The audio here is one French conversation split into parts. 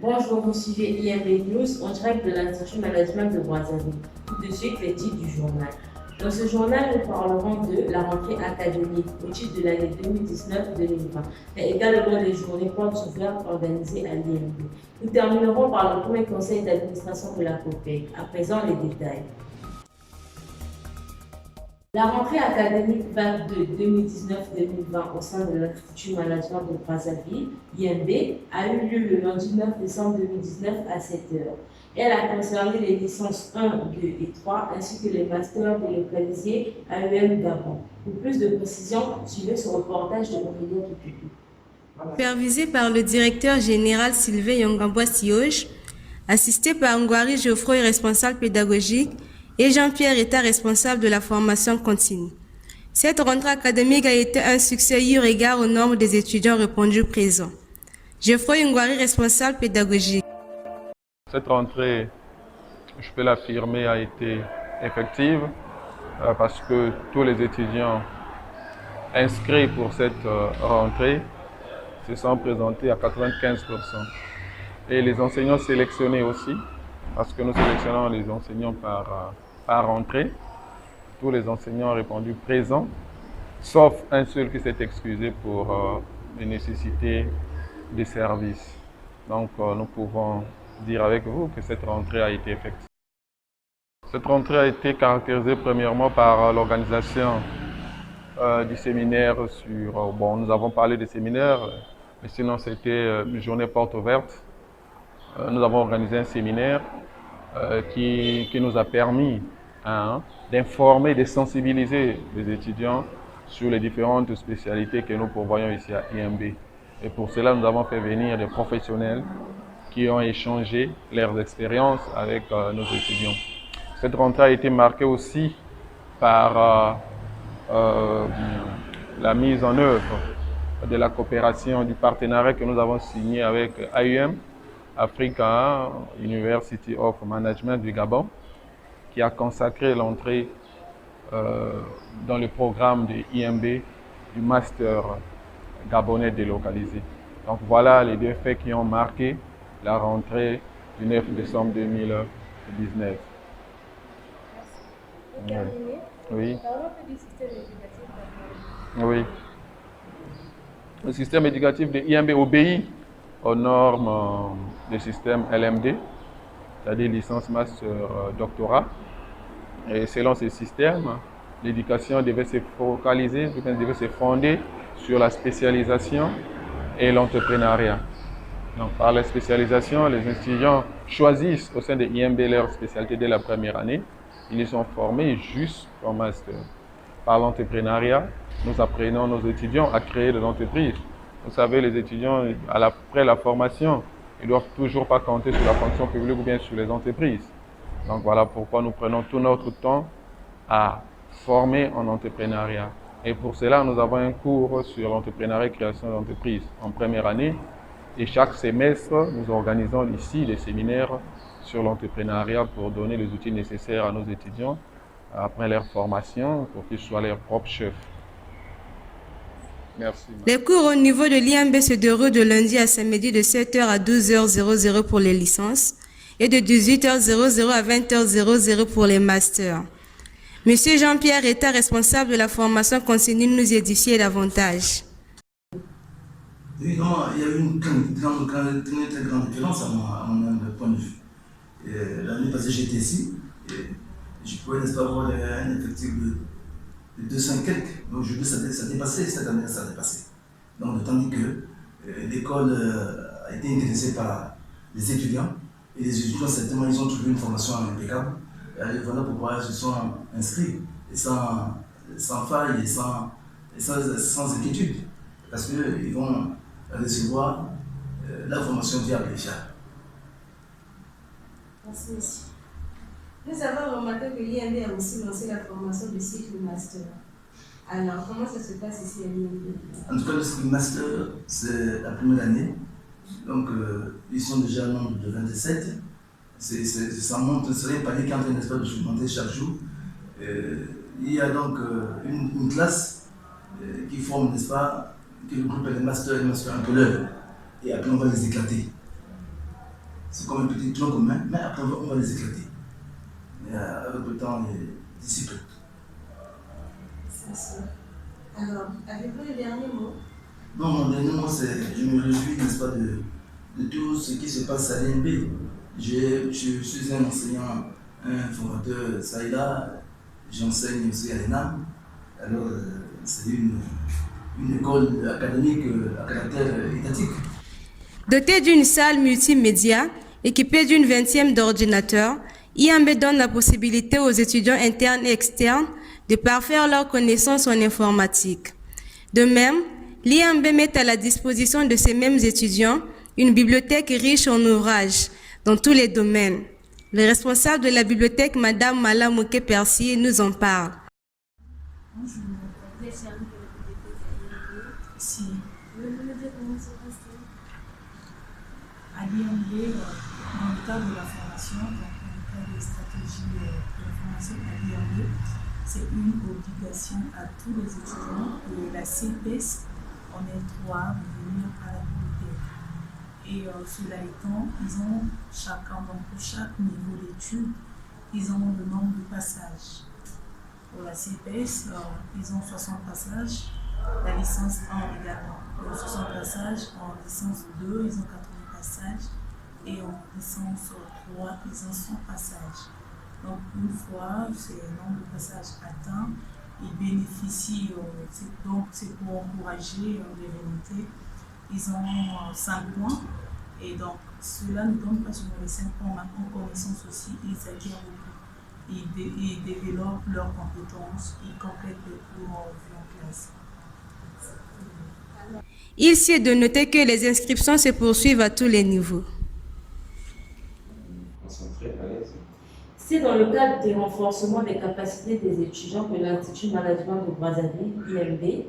Bonjour, vous suivez IMB News en direct de l'Institut Management de Brazzaville. Tout de suite, les titres du journal. Dans ce journal, nous parlerons de la rentrée académique au titre de l'année 2019-2020, mais également des journées portes ouvertes organisées à l'IMB. Nous terminerons par le premier conseil d'administration de la COPEC. À présent, les détails. La rentrée académique 2019-2020 au sein de l'Institut Management de Brazzaville, IMB, a eu lieu le lundi 9 décembre 2019 à 7h. Elle a concerné les licences 1, 2 et 3 ainsi que les masters délocalisés à l'UM Gabon. Pour plus de précisions, suivez ce reportage de Aurélia Kipuku. Supervisé par le directeur général Sylvain Yongambwa Sioge, assisté par Ngwari Geoffroy, responsable pédagogique, et Jean-Pierre État, responsable de la formation continue. Cette rentrée académique a été un succès eu égard au nombre des étudiants répondus présents. Geoffroy Ngwari, responsable pédagogique. Cette rentrée, je peux l'affirmer, a été effective parce que tous les étudiants inscrits pour cette rentrée se sont présentés à 95%. Et les enseignants sélectionnés aussi, parce que nous sélectionnons les enseignants par rentrée. Tous les enseignants ont répondu présents, sauf un seul qui s'est excusé pour les nécessités des services. Donc nous pouvons dire avec vous que cette rentrée a été effective. Cette rentrée a été caractérisée premièrement par l'organisation du séminaire sur... nous avons parlé des séminaires, mais sinon c'était une journée porte ouverte. Nous avons organisé un séminaire qui nous a permis d'informer, de sensibiliser les étudiants sur les différentes spécialités que nous pourvoyons ici à IMB. Et pour cela, nous avons fait venir des professionnels qui ont échangé leurs expériences avec nos étudiants. Cette rentrée a été marquée aussi par la mise en œuvre de la coopération, du partenariat que nous avons signé avec AUM, Africa University of Management du Gabon, qui a consacré l'entrée dans le programme de IMB du master gabonais délocalisé. Donc voilà les deux faits qui ont marqué la rentrée du 9 décembre 2019. Oui. Oui. Le système éducatif de IMB obéit aux normes du système LMD, c'est-à-dire licence, master, doctorat. Et selon ce système, l'éducation devait se focaliser, devait se fonder sur la spécialisation et l'entrepreneuriat. Donc, par la spécialisation, les étudiants choisissent au sein de IMB leur spécialité dès la première année. Ils y sont formés jusqu'au master. Par l'entrepreneuriat, nous apprenons nos étudiants à créer de l'entreprise. Vous savez, les étudiants, après la formation, ils ne doivent toujours pas compter sur la fonction publique ou bien sur les entreprises. Donc voilà pourquoi nous prenons tout notre temps à former en entrepreneuriat. Et pour cela, nous avons un cours sur l'entrepreneuriat et création d'entreprise en première année. Et chaque semestre, nous organisons ici des séminaires sur l'entrepreneuriat pour donner les outils nécessaires à nos étudiants après leur formation pour qu'ils soient leurs propres chefs. Merci. Les cours au niveau de l'IMB se déroulent de lundi à samedi de 7h à 12h00 pour les licences et de 18h00 à 20h00 pour les masters. Monsieur Jean-Pierre État, responsable de la formation continue, nous édifier davantage. Évidemment, il y a eu une très grande différence à mon point de vue. L'année passée, j'étais ici et je pouvais, n'est-ce pas, avoir un effectif de 200 quelques. Donc aujourd'hui, ça a dépassé, cette année, ça a dépassé. Donc, tandis que l'école a été intéressée par les étudiants, et les étudiants, certainement, ils ont trouvé une formation impeccable. Et voilà pourquoi ils se sont inscrits, et sans faille et sans inquiétude. Parce qu'ils vont recevoir la formation viable et fiable. Merci, monsieur. Nous avons remarqué que l'IMB a aussi lancé la formation de cycle master. Alors, comment ça se passe ici à l'IMB? En tout cas, le cycle master, c'est la première année. Donc, ils sont déjà un nombre de 27. Ça monte, c'est un palier qui est en train, n'est-ce pas, de se monter chaque jour. Il y a donc une classe qui forme, n'est-ce pas, que le groupe est les masters un peu l'heure. Et après, on va les éclater. c'est comme un petit tronc commun, mais après on va les éclater. Et avec le temps, on les dissipe. C'est ça. Alors, avez-vous le dernier mot? Non, mon dernier mot, c'est je me réjouis, n'est-ce pas, de tout ce qui se passe à l'INB. Je suis un enseignant, un formateur, ça et là. J'enseigne aussi à l'ENAM. Alors, c'est une école académique à caractère étatique. Doté d'une salle multimédia, équipée d'une 20e d'ordinateurs, IAMB donne la possibilité aux étudiants internes et externes de parfaire leurs connaissances en informatique. De même, l'IAMB met à la disposition de ces mêmes étudiants une bibliothèque riche en ouvrages dans tous les domaines. Le responsable de la bibliothèque, Madame Mala Mouké-Percy, nous en parle. Bonjour. Si. À l'IMB, dans le cadre de la formation, dans le cadre des stratégies de la formation à l'IMB, c'est une obligation à tous les étudiants de la CPS en L3 de venir à la bibliothèque. Et cela étant, ils ont chacun, donc pour chaque niveau d'études, ils ont le nombre de passages. Pour la CPS, ils ont 60 passages, la licence 1 également. Pour 60 passages, en licence 2, ils ont 80 passages, et en licence 3, ils ont 100 passages. Donc une fois ce nombre de passages atteint, ils bénéficient, donc c'est pour encourager les vérités. Ils ont 5 points, et donc cela ne donne pas seulement les 5 points, mais en connaissance aussi, ils acquièrent beaucoup. Ils développent leurs compétences, ils complètent les cours vus en classe. Il s'y est de noter que les inscriptions se poursuivent à tous les niveaux. C'est dans le cadre des renforcements des capacités des étudiants que l'Institut Management de Brazzaville, IMB,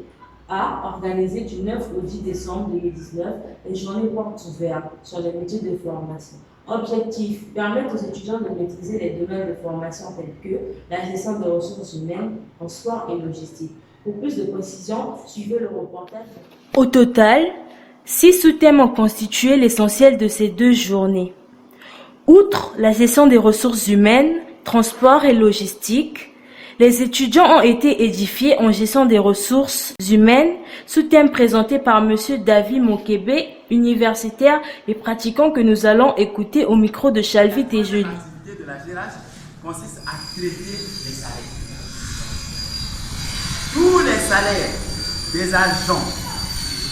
a organisé du 9 au 10 décembre 2019 une journée porte ouverte sur les métiers de formation. Objectif, permettre aux étudiants de maîtriser les domaines de formation tels que la gestion des ressources humaines, transport et logistique. Pour plus de précisions, suivez le reportage. Au total, 6 sous-thèmes ont constitué l'essentiel de ces 2 journées. Outre la gestion des ressources humaines, transport et logistique, les étudiants ont été édifiés en gestion des ressources humaines, sous-thème présenté par M. David Mokebe, universitaire et pratiquant que nous allons écouter au micro de Chalvit et Joly. L'activité de la GRH consiste à traiter les salaires. Tous les salaires des agents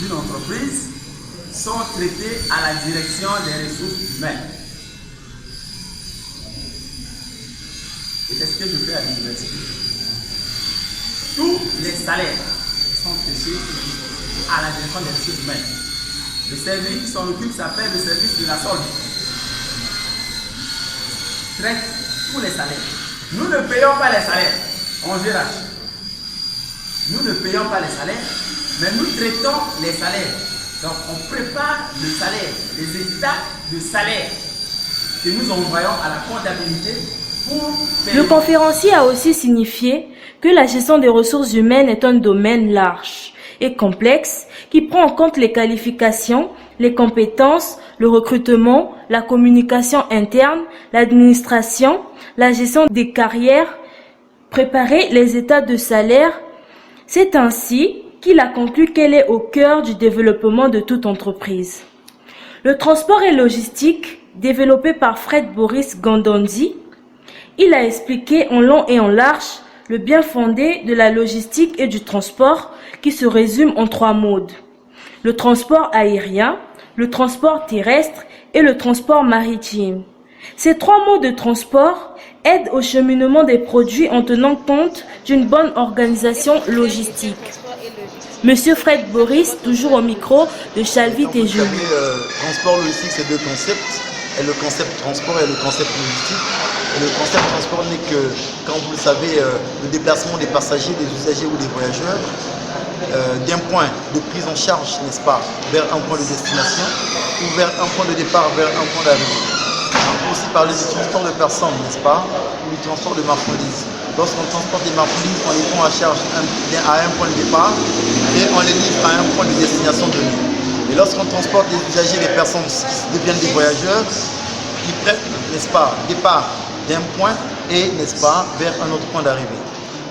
d'une entreprise sont traités à la direction des ressources humaines. Et c'est ce que je fais à l'université. Tous les salaires sont traités à la direction des ressources humaines. Le service qui s'en occupe s'appelle le service de la solde. Traite tous les salaires. Nous ne payons pas les salaires en GRH. Nous ne payons pas les salaires, mais nous traitons les salaires. Donc on prépare le salaire, les états de salaire que nous envoyons à la comptabilité. Le conférencier a aussi signifié que la gestion des ressources humaines est un domaine large et complexe qui prend en compte les qualifications, les compétences, le recrutement, la communication interne, l'administration, la gestion des carrières, préparer les états de salaire. C'est ainsi qu'il a conclu qu'elle est au cœur du développement de toute entreprise. Le transport et logistique, développé par Fred Boris Gandonzi, il a expliqué en long et en large le bien fondé de la logistique et du transport qui se résume en 3 modes. Le transport aérien, le transport terrestre et le transport maritime. Ces 3 modes de transport aident au cheminement des produits en tenant compte d'une bonne organisation logistique. Monsieur Fred Boris, toujours au micro de Chalvit et Joly. Transport logistique, c'est 2 concepts. Et le concept transport et le concept logistique. Et le concept transport n'est que, quand vous le savez, le déplacement des passagers, des usagers ou des voyageurs d'un point de prise en charge, n'est-ce pas, vers un point de destination ou vers un point de départ, vers un point d'arrivée. On peut aussi parler du transport de personnes, n'est-ce pas, ou du transport de marchandises. Lorsqu'on transporte des marchandises, on les prend en charge à un point de départ et on les livre à un point de destination donné. Et lorsqu'on transporte des usagers, des personnes qui deviennent des voyageurs, qui prennent, n'est-ce pas, départ d'un point et, n'est-ce pas, vers un autre point d'arrivée.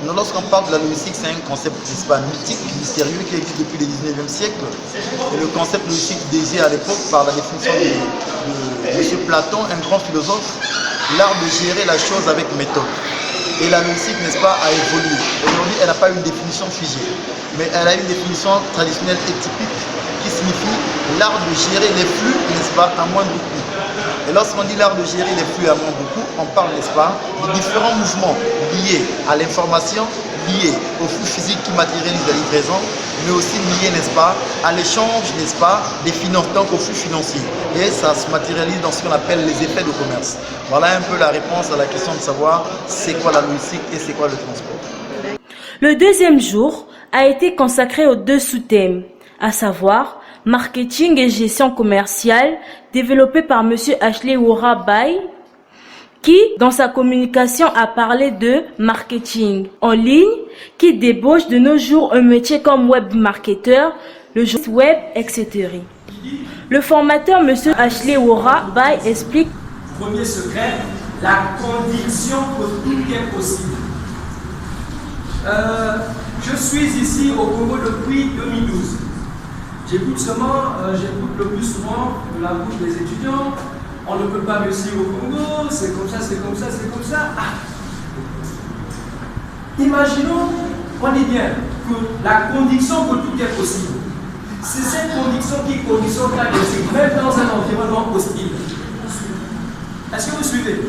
Lorsqu'on parle de la logistique, c'est un concept, n'est-ce pas, mythique, mystérieux, qui existe depuis le 19e siècle. Et le concept logistique désigné à l'époque par la définition de M. Platon, un grand philosophe, l'art de gérer la chose avec méthode. Et la logistique, n'est-ce pas, a évolué. Aujourd'hui, elle n'a pas une définition figée, mais elle a une définition traditionnelle et typique qui signifie l'art de gérer les flux, n'est-ce pas, à moindre coût. Et lorsqu'on dit l'art de gérer les flux à moindre coût, on parle, n'est-ce pas, de différents mouvements liés à l'information, liés au flux physique qui matérialise la livraison, mais aussi liés, n'est-ce pas, à l'échange, n'est-ce pas, des finances, donc au flux financier. Et ça se matérialise dans ce qu'on appelle les effets de commerce. Voilà un peu la réponse à la question de savoir c'est quoi la logistique et c'est quoi le transport. Le deuxième jour a été consacré aux deux sous-thèmes, à savoir marketing et gestion commerciale, développé par M. Ashley Wora Bai, qui, dans sa communication, a parlé de marketing en ligne, qui débauche de nos jours un métier comme web marketeur, le journaliste web, etc. Le formateur, M. Ashley Wora Bai, explique. Premier secret, la conviction que tout est possible. Je suis ici au Congo depuis 2012. J'écoute le plus souvent de la bouche des étudiants, on ne peut pas réussir au Congo, c'est comme ça, c'est comme ça, c'est comme ça. Ah. Imaginons, on dit bien, que la conviction que tout est possible, c'est cette conviction qui conditionne la réussite, même dans un environnement hostile. Est-ce que vous suivez?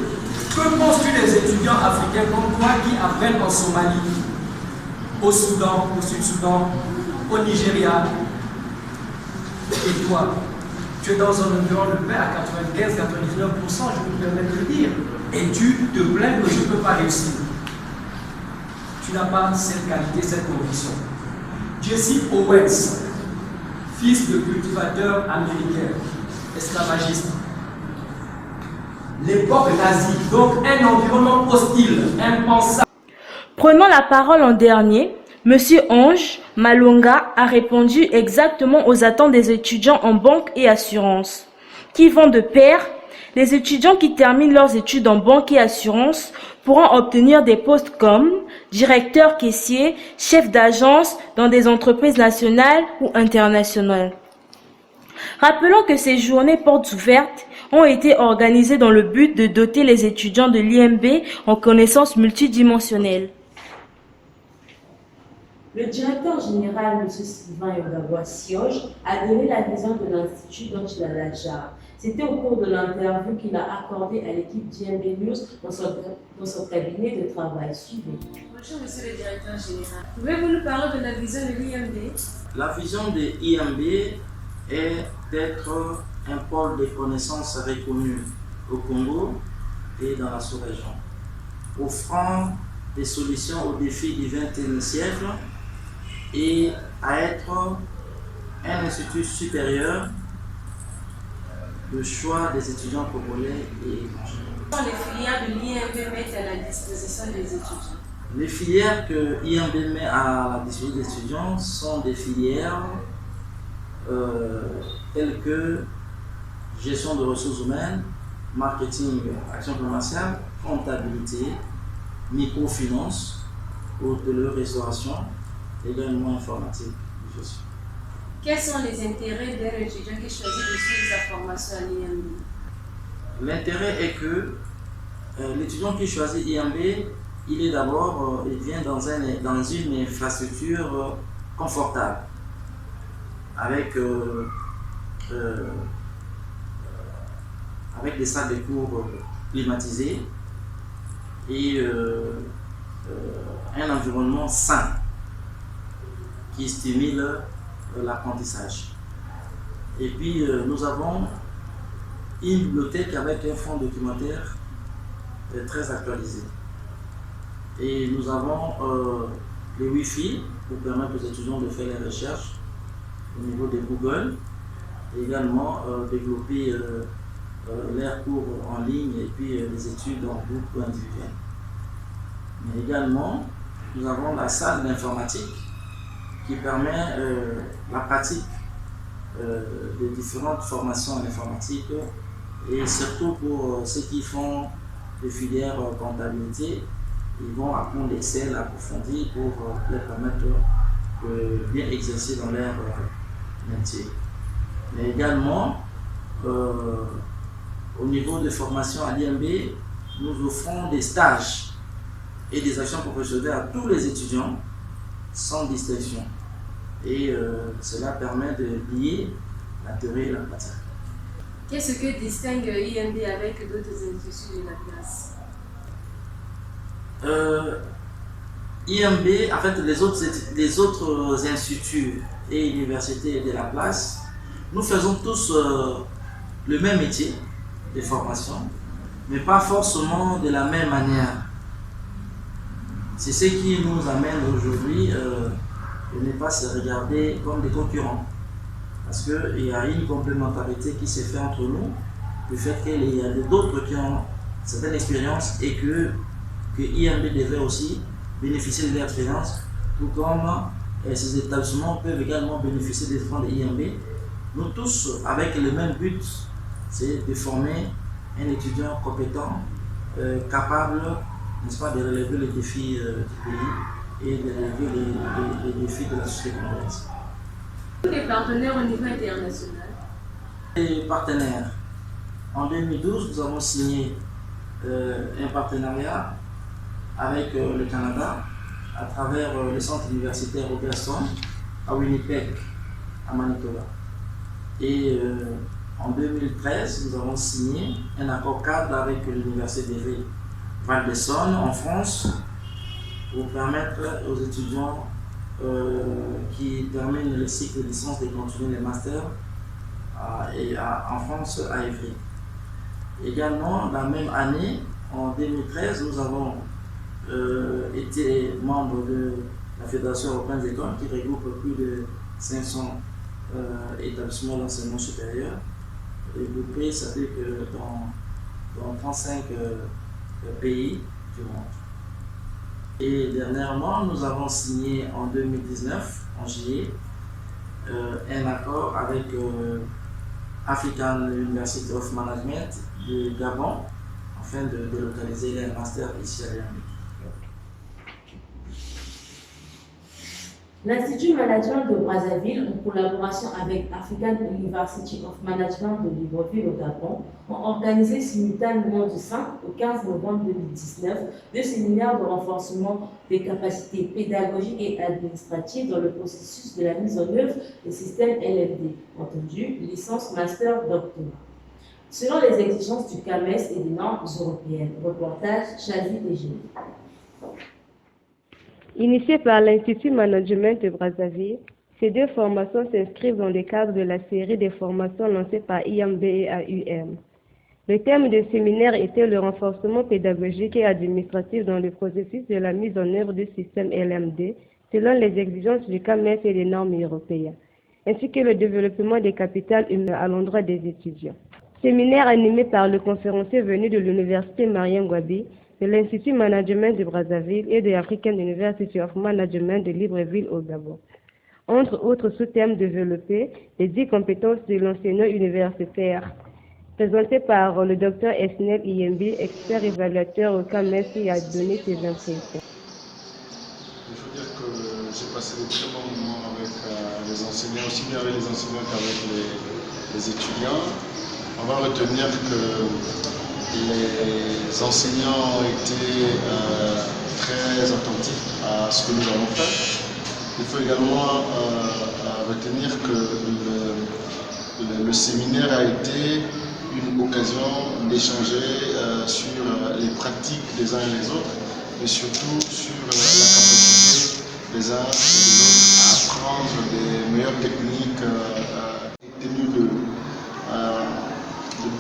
Que penses-tu des étudiants africains comme toi qui apprennent en Somalie, au Soudan, au Sud-Soudan, au Nigeria? Et toi, tu es dans un environnement de paix à 95-99%, je me permets de le dire, et tu te plains que je ne peux pas réussir. Tu n'as pas cette qualité, cette conviction. Jesse Owens, fils de cultivateur américain, esclavagiste. L'époque nazie, donc un environnement hostile, impensable. Prenant la parole en dernier, Monsieur Ange Malonga a répondu exactement aux attentes des étudiants en banque et assurance, qui vont de pair. Les étudiants qui terminent leurs études en banque et assurance pourront obtenir des postes comme directeur caissier, chef d'agence dans des entreprises nationales ou internationales. Rappelons que ces journées portes ouvertes ont été organisées dans le but de doter les étudiants de l'IMB en connaissances multidimensionnelles. Le directeur général, M. Sylvain Yongabwa Sioge, a donné la vision de l'Institut dont il a la charge. C'était au cours de l'interview qu'il a accordée à l'équipe d'IMB News dans son cabinet de travail. Suivez. Bonjour, monsieur le directeur général. Pouvez-vous nous parler de la vision de l'IMB? La vision de l'IMB est d'être un pôle de connaissances reconnu au Congo et dans la sous-région, offrant des solutions aux défis du XXe siècle et à être un institut supérieur de choix des étudiants congolais et étrangers. Les filières de l'IMB mettent à la disposition des étudiants. Les filières que l'IMB met à la disposition des étudiants sont des filières telles que gestion de ressources humaines, marketing, action commerciale, comptabilité, microfinance, hôtellerie-restauration, également informatique. Quels sont les intérêts d'un étudiant qui choisit de suivre sa formation à l'IMB? L'intérêt est que l'étudiant qui choisit l'IMB, il est d'abord, il vient dans une infrastructure confortable, avec des salles de cours climatisées et un environnement sain qui stimule l'apprentissage. Et puis nous avons une bibliothèque avec un fonds documentaire très actualisé. Et nous avons les Wi-Fi pour permettre aux étudiants de faire les recherches au niveau de Google, et également développer leurs cours en ligne et puis les études en groupe individuel. Mais également, nous avons la salle d'informatique qui permet la pratique de différentes formations en informatique Et surtout pour ceux qui font des filières comptabilité, ils vont apprendre l'Excel approfondi pour leur permettre de bien exercer dans leur métier. Mais également, au niveau de formation à l'IMB, nous offrons des stages et des actions professionnelles à tous les étudiants sans distinction. Et cela permet de lier la théorie et la pratique. Qu'est-ce que distingue IMB avec d'autres instituts de la place? IMB, en fait, les autres instituts et universités de la place, nous faisons tous le même métier de formation, mais pas forcément de la même manière. C'est ce qui nous amène aujourd'hui de ne pas se regarder comme des concurrents. Parce qu'il y a une complémentarité qui s'est faite entre nous, du fait qu'il y a d'autres qui ont certaines expériences et que IMB devrait aussi bénéficier de leur expérience, tout comme ces établissements peuvent également bénéficier des fonds de IMB. Nous tous, avec le même but, c'est de former un étudiant compétent, capable, n'est-ce pas, de relever les défis du pays et de relever les défis de la société congolaise. Les partenaires au niveau international. Les partenaires. En 2012, nous avons signé un partenariat avec le Canada à travers le centre universitaire Robertson à Winnipeg, à Manitoba. Et en 2013, nous avons signé un accord cadre avec l'université de Val-de-Saône en France pour permettre aux étudiants qui terminent le cycle de licence de continuer les masters en France à Évry. Également, la même année, en 2013, nous avons été membre de la Fédération européenne des écoles qui regroupe plus de 500 établissements d'enseignement supérieur. Regroupés, ça fait que dans 35 pays du monde. Et dernièrement, nous avons signé en 2019, en juillet, un accord avec African University of Management de Gabon afin de délocaliser les masters ici à l'Amérique. L'Institut Management de Brazzaville, en collaboration avec African University of Management de Libreville au Gabon, ont organisé simultanément du 5 au 15 novembre 2019 deux séminaires de renforcement des capacités pédagogiques et administratives dans le processus de la mise en œuvre des systèmes LMD, entendu licence, master, doctorat. Selon les exigences du CAMES et des normes européennes. Reportage Chazi Dégé. Initiées par l'Institut Management de Brazzaville, ces deux formations s'inscrivent dans le cadre de la série des formations lancées par IMB et AUM. Le thème du séminaire était le renforcement pédagogique et administratif dans le processus de la mise en œuvre du système LMD selon les exigences du CAMES et des normes européennes, ainsi que le développement des capitales humaines à l'endroit des étudiants. Séminaire animé par le conférencier venu de l'Université Marien Ngouabi, de l'Institut Management de Brazzaville et de l'African University of Management de Libreville au Gabon. Entre autres sous-thèmes développés, les 10 compétences de l'enseignant universitaire, présenté par le Dr Esnel IMB, expert évaluateur au CAMES, qui a donné ses impressions. Il faut dire que j'ai passé de très bons moments avec les enseignants, aussi bien avec les enseignants qu'avec les étudiants. On va retenir que les enseignants ont été très attentifs à ce que nous avons fait. Il faut également retenir que le séminaire a été une occasion d'échanger sur les pratiques des uns et des autres, mais surtout sur la capacité des uns et des autres à apprendre des meilleures techniques tenues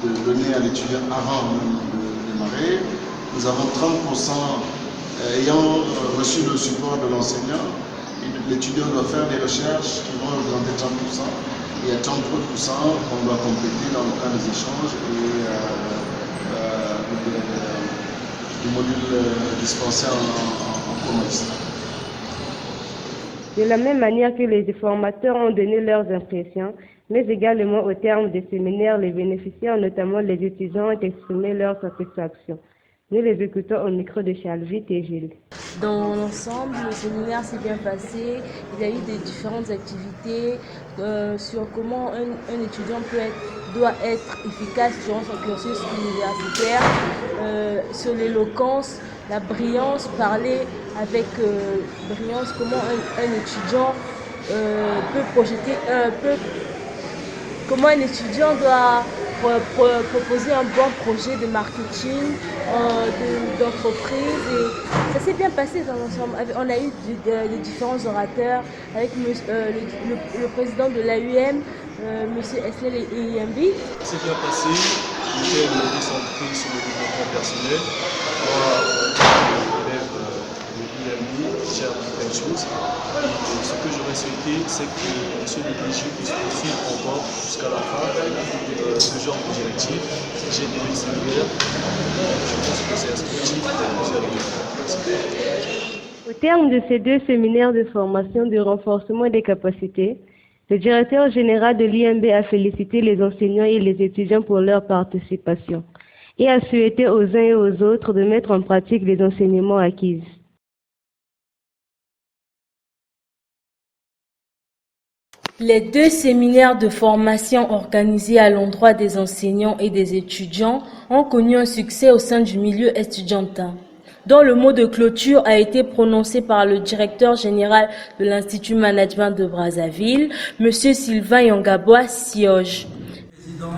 de donner à l'étudiant avant de démarrer. Nous avons 30% ayant reçu le support de l'enseignant. L'étudiant doit faire des recherches qui vont augmenter 30%. Il y a 30% qu'on doit compléter dans le cadre des échanges et du module dispensé en cours magistral. De la même manière que les formateurs ont donné leurs impressions, mais également au terme des séminaires, les bénéficiaires, notamment les étudiants, ont exprimé leur satisfaction. Nous les écoutons au micro de Chalvit et Gilles. Dans l'ensemble, le séminaire s'est bien passé. Il y a eu des différentes activités sur comment un étudiant doit être efficace durant son cursus universitaire, sur l'éloquence, la brillance, parler avec brillance, comment un étudiant peut projeter, comment un étudiant doit proposer un bon projet de marketing, d'entreprise. Et ça s'est bien passé dans l'ensemble. On a eu des différents orateurs avec le président de l'AUM, M. Esnel Eyambi. Ça s'est bien passé, j'étais décentré sur le développement personnel. Moi, élève de l'IMB, j'ai appris plein de choses. Et ce que j'aurais souhaité, c'est que ce DPJ puisse poursuivre encore jusqu'à la fin ce genre d'objectif. J'ai aimé le séminaire. Je pense que c'est instructif pour plusieurs Au terme de ces 2 séminaires de formation de renforcement des capacités, le directeur général de l'IMB a félicité les enseignants et les étudiants pour leur participation et a souhaité aux uns et aux autres de mettre en pratique les enseignements acquis. Les 2 séminaires de formation organisés à l'endroit des enseignants et des étudiants ont connu un succès au sein du milieu estudiantin, dont le mot de clôture a été prononcé par le directeur général de l'Institut Management de Brazzaville, M. Sylvain Yongabois Sioge. Président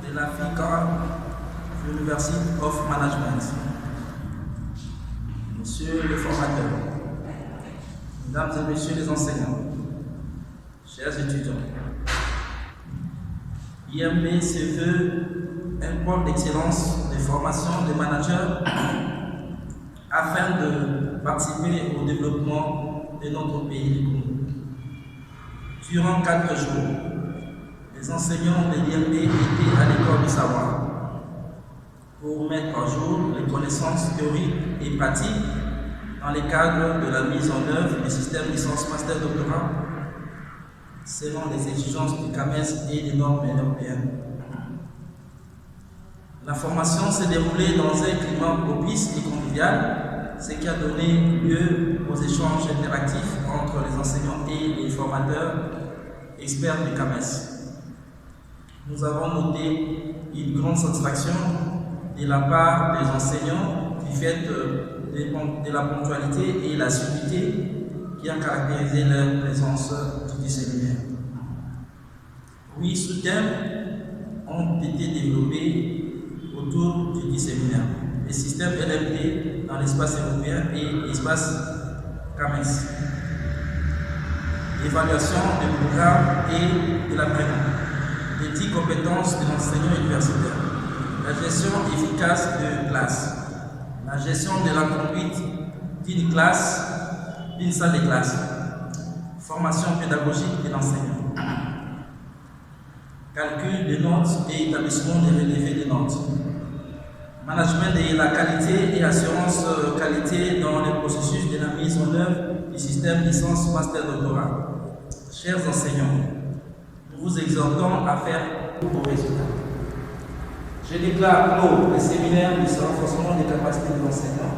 de l'Africa University of Management, Monsieur le formateur, Mesdames et Messieurs les enseignants, chers étudiants, IMB se veut un pôle d'excellence de formation des managers afin de participer au développement de notre pays. Durant 4 jours, les enseignants de l'IMB étaient à l'école du savoir pour mettre en jour les connaissances théoriques et pratiques dans le cadre de la mise en œuvre du système licence master doctorat selon les exigences du CAMES et des normes européennes. La formation s'est déroulée dans un climat propice et convivial, ce qui a donné lieu aux échanges interactifs entre les enseignants et les formateurs experts du CAMES. Nous avons noté une grande satisfaction de la part des enseignants du fait de la ponctualité et la suividité qui a caractérisé leur présence du séminaire. 8 sous-thèmes ont été développés autour du séminaire. Les systèmes LMD dans l'espace européen et l'espace CAMES. L'évaluation des programmes et de l'apprenant. Les 10 compétences de l'enseignant universitaire. La gestion efficace de classe. La gestion de la conduite d'une classe, d'une salle de classe. Formation pédagogique de l'enseignant. Calcul des notes et établissement des relevés de notes. Management de la qualité et assurance qualité dans le processus de la mise en œuvre du système licence master doctorat. Chers enseignants, nous vous exhortons à faire vos résultats. Je déclare clos le séminaire du renforcement des capacités de l'enseignant.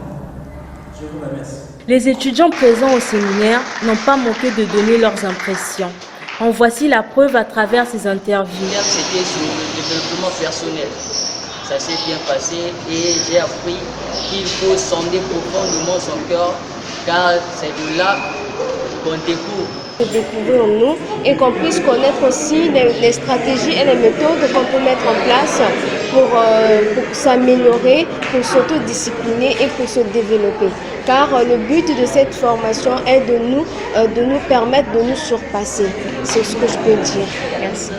Je vous remercie. Les étudiants présents au séminaire n'ont pas manqué de donner leurs impressions. En voici la preuve à travers ces interviews. C'était sur le développement personnel. Ça s'est bien passé et j'ai appris qu'il faut sonder profondément son cœur car c'est de là qu'on découvre. Découvrir en nous et qu'on puisse connaître aussi les stratégies et les méthodes qu'on peut mettre en place pour s'améliorer, pour s'autodiscipliner et pour se développer. Car le but de cette formation est de nous permettre de nous surpasser. C'est ce que je peux dire. Merci.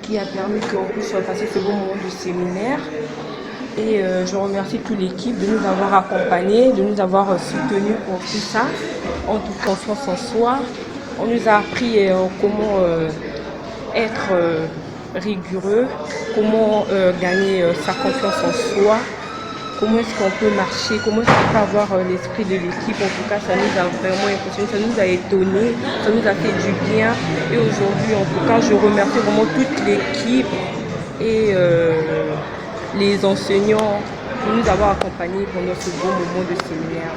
Qui a permis qu'on puisse passer ce bon moment du séminaire. Et je remercie toute l'équipe de nous avoir accompagnés, de nous avoir soutenus pour tout ça. En toute confiance en soi. On nous a appris comment être rigoureux, comment gagner sa confiance en soi, comment est-ce qu'on peut marcher, comment est-ce qu'on peut avoir l'esprit de l'équipe. En tout cas, ça nous a vraiment impressionné, ça nous a étonné, ça nous a fait du bien. Et aujourd'hui, en tout cas, je remercie vraiment toute l'équipe et les enseignants pour nous avoir accompagnés pendant ce beau moment de séminaire.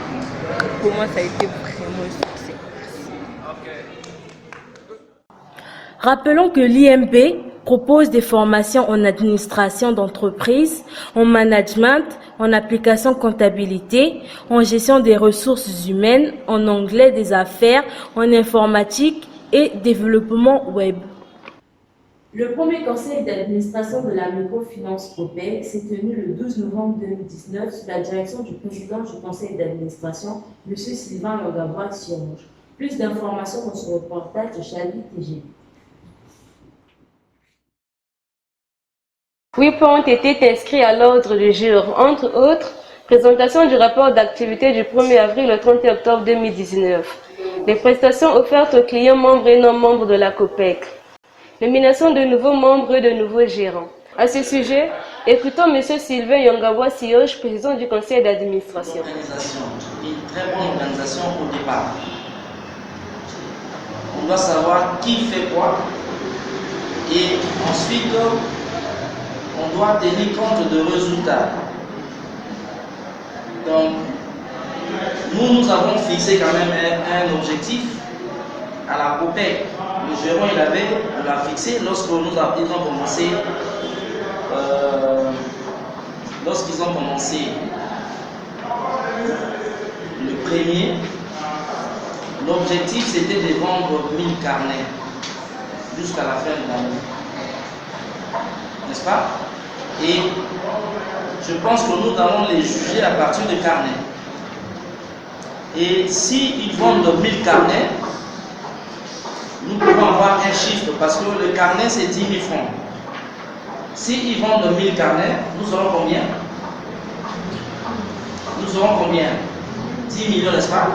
Pour moi, ça a été vraiment un succès. Rappelons que l'IMB propose des formations en administration d'entreprise, en management, en application comptabilité, en gestion des ressources humaines, en anglais des affaires, en informatique et développement web. Le premier conseil d'administration de la microfinance COPEC s'est tenu le 12 novembre 2019 sous la direction du président du conseil d'administration, M. Sylvain Yongabois-Sionge. Plus d'informations dans ce reportage de Chavi TGB. 8 points ont été inscrits à l'ordre du jour, entre autres, présentation du rapport d'activité du 1er avril au 30 octobre 2019, les prestations offertes aux clients membres et non membres de la COPEC, nomination de nouveaux membres et de nouveaux gérants. À ce sujet, écoutons M. Sylvain Yongabois-Sionge, président du conseil d'administration. Une très bonne organisation au départ. On doit savoir qui fait quoi et ensuite on doit tenir compte de résultats. Donc, nous avons fixé quand même un objectif à la COPEC. Le gérant, il l'a fixé lorsqu'ils ont commencé. Lorsqu'ils ont commencé le premier, l'objectif c'était de vendre 1000 carnets jusqu'à la fin de l'année. N'est-ce pas? Et je pense que nous allons les juger à partir de carnets. Et s'ils vendent 1000 carnets, nous pouvons avoir un chiffre parce que le carnet c'est 10 000 francs. S'ils vendent 1000 carnets, nous aurons combien? Nous aurons combien? 10 millions, n'est-ce pas?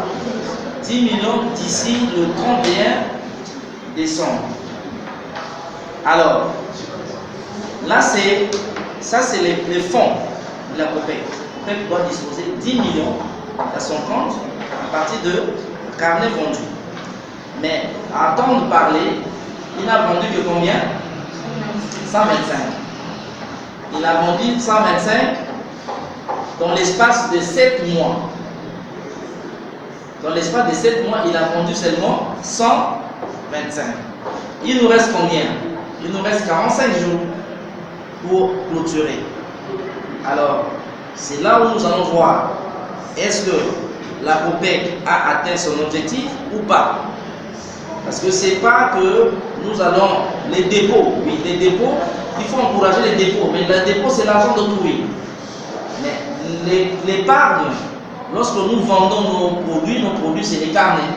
10 millions d'ici le 31 décembre. Alors, là, ça c'est les fonds de la COPEC. La COPEC doit disposer 10 millions à son compte à partir de carnets vendus. Mais à temps de parler, il n'a vendu que combien? 125. Il a vendu 125 dans l'espace de 7 mois. Dans l'espace de 7 mois, il a vendu seulement 125. Il nous reste combien? Il nous reste 45 jours pour clôturer. Alors, c'est là où nous allons voir est-ce que la COPEC a atteint son objectif ou pas. Parce que ce n'est pas que nous allons les dépôts. Oui, les dépôts, il faut encourager les dépôts. Mais le dépôt, c'est l'argent d'autrui. Mais l'épargne, lorsque nous vendons nos produits, c'est les carnets.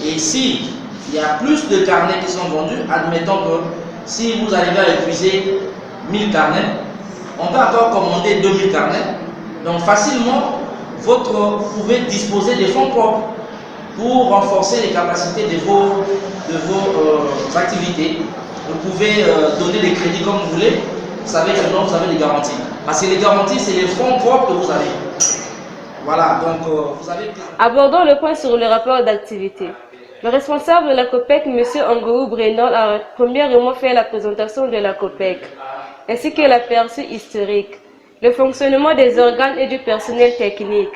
Et si il y a plus de carnets qui sont vendus, admettons que si vous arrivez à épuiser 1000 carnets, on peut encore commander 2000 carnets. Donc facilement, vous pouvez disposer des fonds propres pour renforcer les capacités de vos activités. Vous pouvez donner des crédits comme vous voulez. Vous savez que maintenant vous avez des garanties. Parce que les garanties, c'est les fonds propres que vous avez. Voilà, donc vous avez... Abordons le point sur le rapport d'activité. Le responsable de la COPEC, M. Angou Brenol, a premièrement fait la présentation de la COPEC, ainsi que l'aperçu historique, le fonctionnement des organes et du personnel technique,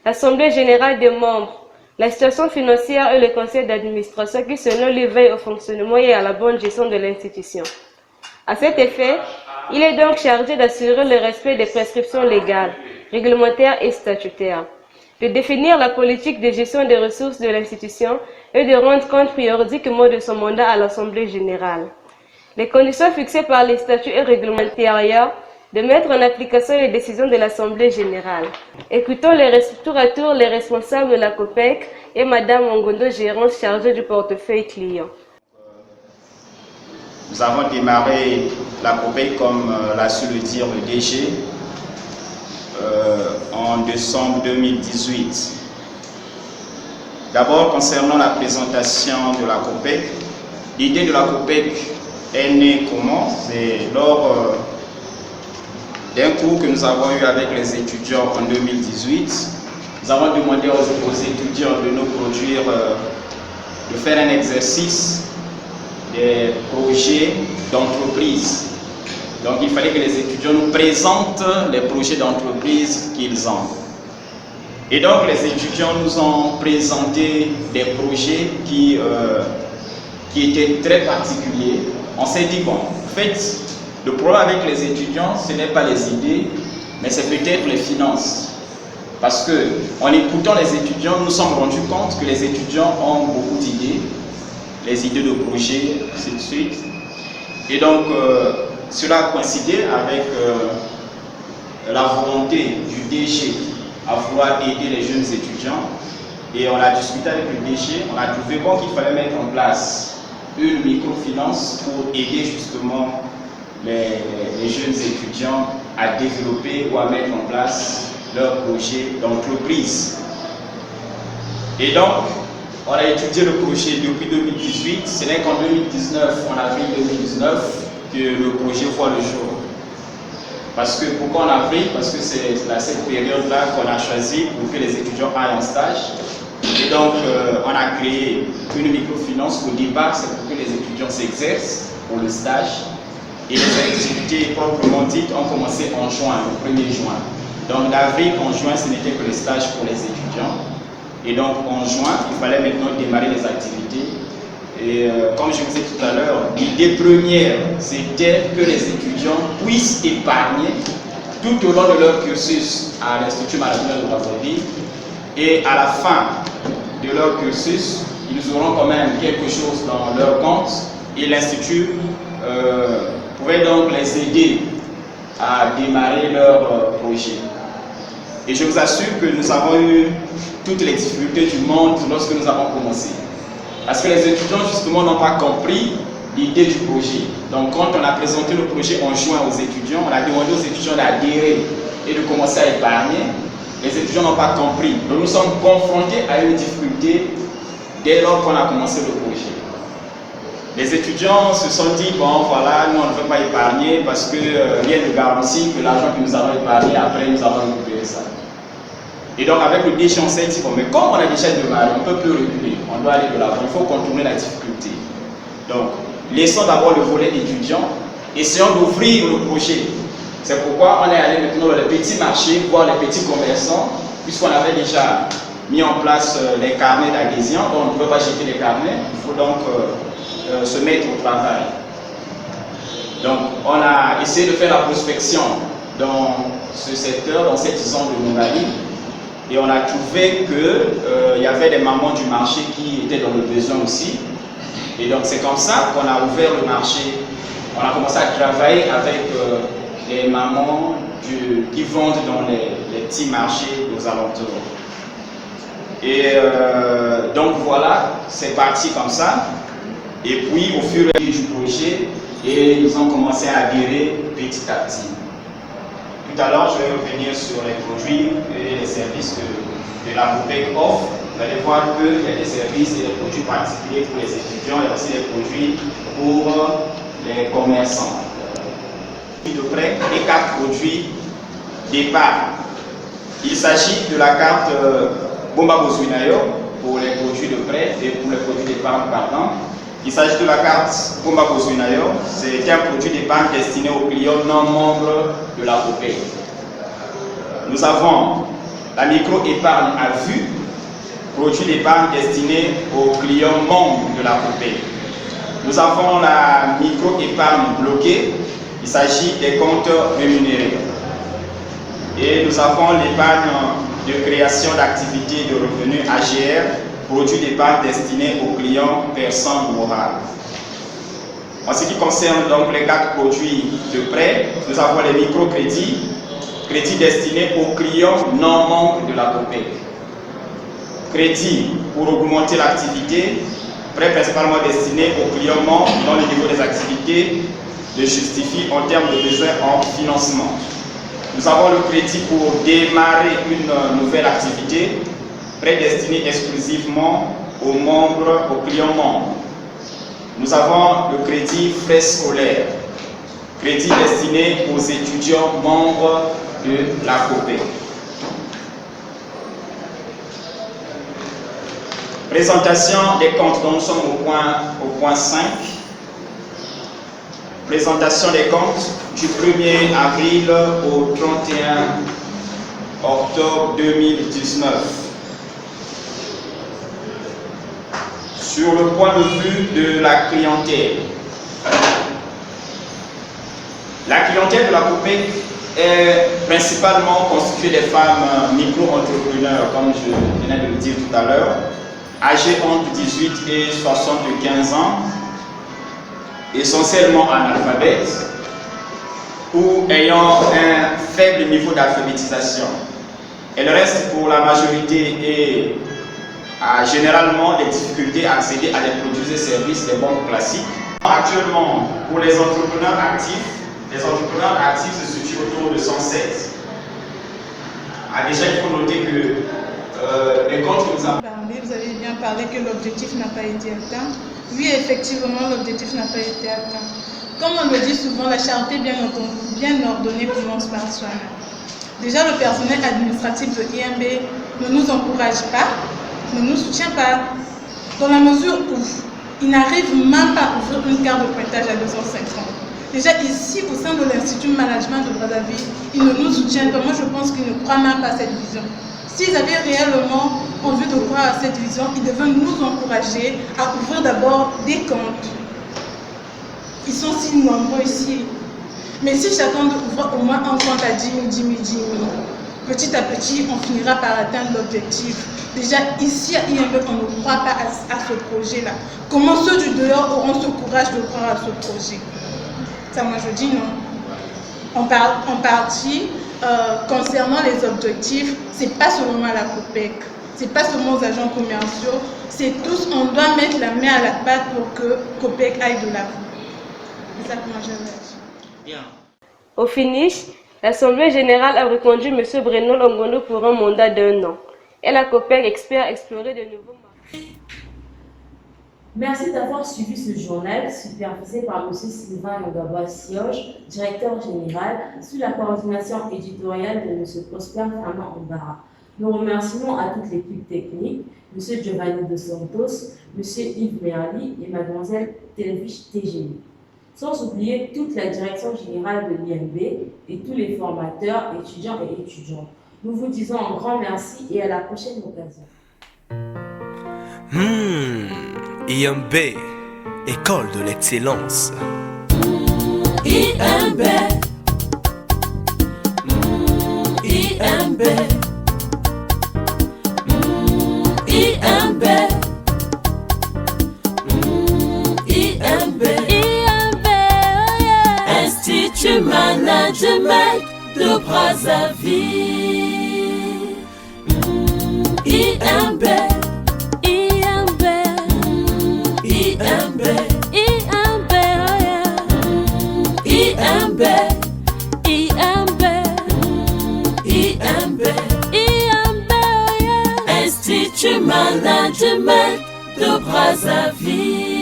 l'Assemblée générale des membres, la situation financière et le conseil d'administration qui, selon lui, veille au fonctionnement et à la bonne gestion de l'institution. À cet effet, il est donc chargé d'assurer le respect des prescriptions légales, réglementaires et statutaires, de définir la politique de gestion des ressources de l'institution et de rendre compte périodiquement de son mandat à l'Assemblée générale. Les conditions fixées par les statuts et réglementaires, de mettre en application les décisions de l'Assemblée générale. Écoutons tour à tour les responsables de la COPEC et Mme Ongondo, gérante chargée du portefeuille client. Nous avons démarré la COPEC, comme l'a su le dire le DG, en décembre 2018. D'abord, concernant la présentation de la COPEC, l'idée de la COPEC est née comment? C'est lors d'un cours que nous avons eu avec les étudiants en 2018. Nous avons demandé aux étudiants de nous produire, de faire un exercice des projets d'entreprise. Donc il fallait que les étudiants nous présentent les projets d'entreprise qu'ils ont. Et donc les étudiants nous ont présenté des projets qui étaient très particuliers. On s'est dit, bon, en fait, le problème avec les étudiants, ce n'est pas les idées, mais c'est peut-être les finances. Parce que, en écoutant les étudiants, nous nous sommes rendus compte que les étudiants ont beaucoup d'idées, les idées de projets, ainsi de suite. Et donc, cela a coïncidé avec la volonté du DG à vouloir aider les jeunes étudiants. Et on a discuté avec le DG, on a trouvé bon qu'il fallait mettre en place une microfinance pour aider justement les jeunes étudiants à développer ou à mettre en place leur projet d'entreprise. Et donc, on a étudié le projet depuis 2018. Ce n'est qu'en 2019, en avril 2019, que le projet voit le jour. Parce que, pourquoi en avril? Parce que c'est cette période-là qu'on a choisi pour que les étudiants aillent en stage. Et donc, on a créé une microfinance. Au départ, c'est pour que les étudiants s'exercent pour le stage. Et les activités proprement dites ont commencé en juin, le 1er juin. Donc d'avril en juin, ce n'était que le stage pour les étudiants. Et donc en juin, il fallait maintenant démarrer les activités. Et comme je vous ai dit tout à l'heure, l'idée première, c'était que les étudiants puissent épargner tout au long de leur cursus à l'Institut Management de Brazzaville. Et à la fin de leur cursus, ils auront quand même quelque chose dans leur compte. Et l'Institut pouvait donc les aider à démarrer leur projet. Et je vous assure que nous avons eu toutes les difficultés du monde lorsque nous avons commencé. Parce que les étudiants justement n'ont pas compris l'idée du projet. Donc quand on a présenté le projet en juin aux étudiants, on a demandé aux étudiants d'adhérer et de commencer à épargner. Les étudiants n'ont pas compris. Donc nous sommes confrontés à une difficulté dès lors qu'on a commencé le projet. Les étudiants se sont dit, bon voilà, nous on ne veut pas épargner parce que rien ne garantit que l'argent que nous avons épargné, après nous allons récupérer ça. Et donc avec le DG, on s'est dit, bon, mais comme on a déjà démarré, on ne peut plus reculer, on doit aller de l'avant, il faut contourner la difficulté. Donc, laissons d'abord le volet étudiant, essayons d'ouvrir le projet. C'est pourquoi on est allé maintenant dans les petits marchés, voir les petits commerçants, puisqu'on avait déjà mis en place les carnets d'adhésion, donc on ne peut pas jeter les carnets, il faut donc se mettre au travail. Donc, on a essayé de faire la prospection dans ce secteur, dans cette zone de Moungali, et on a trouvé qu'il y avait des mamans du marché qui étaient dans le besoin aussi. Et donc, c'est comme ça qu'on a ouvert le marché. On a commencé à travailler avec les mamans qui vendent dans les petits marchés aux alentours. Et donc, voilà, c'est parti comme ça. Et puis, au fur et à mesure du projet, ils ont commencé à adhérer petit à petit. Tout à l'heure, je vais revenir sur les produits et les services que la BOPEC offre. Vous allez voir qu'il y a des services et des produits particuliers pour les étudiants et aussi des produits pour les commerçants. De prêt et 4 produits d'épargne. Il s'agit de la carte Bomba Bozwinayo pour les produits de prêt et pour les produits d'épargne, pardon. Il s'agit de la carte Bomba Bozwinayo. C'est un produit d'épargne destiné aux clients non membres de la BOPEC. Nous avons la micro-épargne à vue, produit d'épargne destiné aux clients membres de la BOPEC. Nous avons la micro-épargne bloquée. Il s'agit des comptes rémunérés. Et nous avons l'épargne de création d'activités de revenus AGR, produit d'épargne destiné aux clients personnes morales. En ce qui concerne donc les 4 produits de prêt, nous avons les microcrédits, crédits destinés aux clients non membres de la BOPEC. Crédit pour augmenter l'activité, prêt principalement destiné aux clients membres dont le niveau des activités le justifie en termes de besoins en financement. Nous avons le crédit pour démarrer une nouvelle activité, prêt destiné exclusivement aux membres, aux clients membres. Nous avons le crédit frais scolaires. crédit destiné aux étudiants membres de la COPEC. Présentation des comptes, donc nous sommes au point 5. Présentation des comptes du 1er avril au 31 octobre 2019. Sur le point de vue de la clientèle. La clientèle de la COPEC est principalement constituée des femmes micro-entrepreneurs, comme je venais de le dire tout à l'heure, âgées entre 18 et 75 ans, essentiellement analphabètes ou ayant un faible niveau d'alphabétisation. Et le reste, pour la majorité, a généralement des difficultés à accéder à des produits et services des banques classiques. Actuellement, pour les entrepreneurs actifs se situent autour de 107. Déjà, il faut noter que les comptes que nous avons... Vous avez bien parlé que l'objectif n'a pas été atteint. Oui, effectivement, l'objectif n'a pas été atteint. Comme on le dit souvent, la charité bien ordonnée commence par soi-même. Déjà, le personnel administratif de IMB ne nous encourage pas, ne nous soutient pas, dans la mesure où il n'arrive même pas à ouvrir une carte de pointage à 250. Déjà ici, au sein de l'Institut Management de Brazzaville, ils ne nous soutiennent pas. Moi, je pense qu'ils ne croient même pas à cette vision. S'ils avaient réellement envie de croire à cette vision, ils devaient nous encourager à ouvrir d'abord des comptes. Ils sont si nombreux ici. Mais si chacun ouvre au moins un compte à 10 000, 10 000, 10 000, petit à petit, on finira par atteindre l'objectif. Déjà, ici à IMB, on ne croit pas à ce projet-là. Comment ceux du dehors auront ce courage de croire à ce projet? Ça, moi, je dis non. En partie, concernant les objectifs, ce n'est pas seulement à la COPEC, ce n'est pas seulement aux agents commerciaux, c'est tous, on doit mettre la main à la pâte pour que COPEC aille de l'avant. C'est ça que moi, je veux dire. Au finish, l'Assemblée générale a reconduit M. Breno Longondo pour un mandat d'1 an. Et la COPEC espère explorer de nouveaux marchés. Merci d'avoir suivi ce journal supervisé par M. Sylvain Yongabwa Sioge, directeur général, sous la coordination éditoriale de M. Prosper Fernand Ombara. Nous remercions à toute l'équipe technique, M. Giovanni Dos Santos, M. Yves Merli et Mlle Telvich TGI. Sans oublier toute la direction générale de l'IMB et tous les formateurs, étudiants et étudiantes. Nous vous disons un grand merci et à la prochaine occasion. IMB, École de l'excellence. IMB, IMB, IMB, IMB, Institut Management de Brazzaville. IMB, IMB, IMB, IMB, IMB, IMB, IMB, IMB, Institut Management de Brazzaville.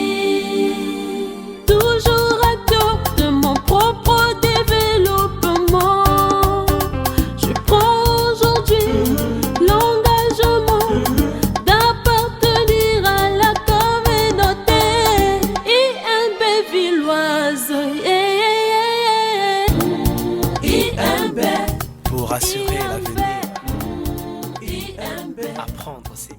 Toujours à dos de mon propre développement, je prends aujourd'hui l'engagement d'appartenir à la communauté IMB villoise. IMB pour assurer l'avenir. Apprendre, c'est